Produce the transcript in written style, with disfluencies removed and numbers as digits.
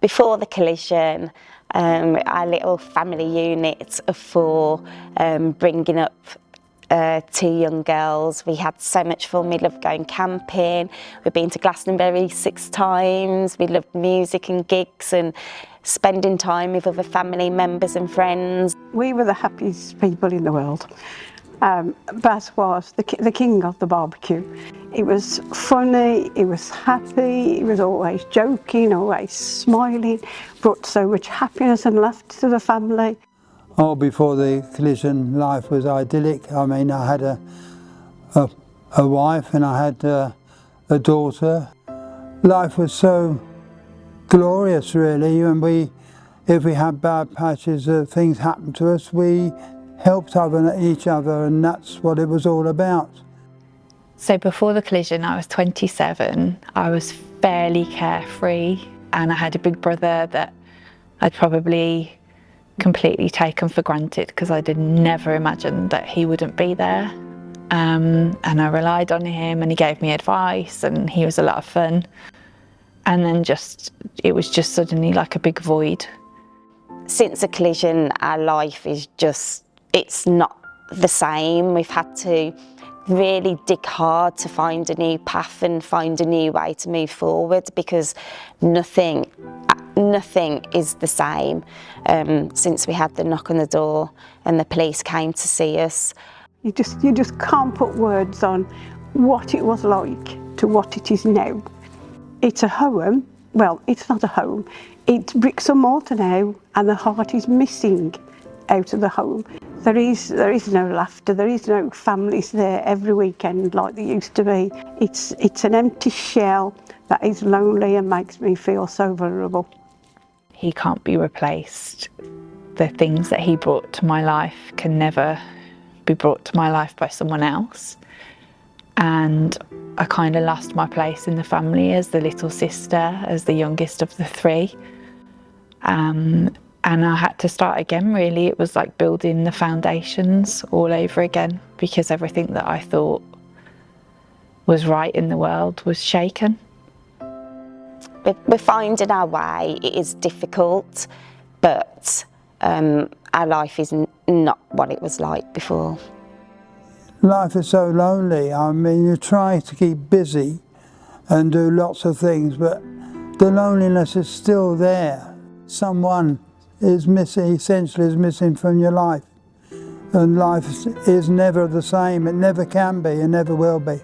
Before the collision, our little family unit of 4, bringing up 2 young girls. We had so much fun. We loved going camping. We've been to Glastonbury 6 times. We loved music and gigs and spending time with other family members and friends. We were the happiest people in the world. Baz was the king of the barbecue. He was funny, he was happy, he was always joking, always smiling, brought so much happiness and laughter to the family. Oh, before the collision, life was idyllic. I mean, I had a wife and I had a daughter. Life was so glorious, really, and if we had bad patches of things happen to us, we helped each other, and that's what it was all about. So before the collision, I was 27. I was fairly carefree, and I had a big brother that I'd probably completely taken for granted because I did never imagine that he wouldn't be there. And I relied on him, and he gave me advice, and he was a lot of fun. And then it was just suddenly like a big void. Since the collision, our life is it's not the same. We've had to really dig hard to find a new path and find a new way to move forward, because nothing is the same since we had the knock on the door and the police came to see us. You just can't put words on what it was like to what it is now. It's a home. Well, it's not a home. It's bricks and mortar now, and the heart is missing out of the home. There is no laughter, there is no families there every weekend like there used to be. It's an empty shell that is lonely and makes me feel so vulnerable. He can't be replaced. The things that he brought to my life can never be brought to my life by someone else. And I kind of lost my place in the family as the little sister, as the youngest of the 3. And I had to start again, really. It was like building the foundations all over again, because everything that I thought was right in the world was shaken. We're finding our way. It is difficult, but our life is not what it was like before. Life is so lonely. I mean, you try to keep busy and do lots of things, but the loneliness is still there. Someone is missing, essentially is missing from your life. And life is never the same. It never can be and never will be.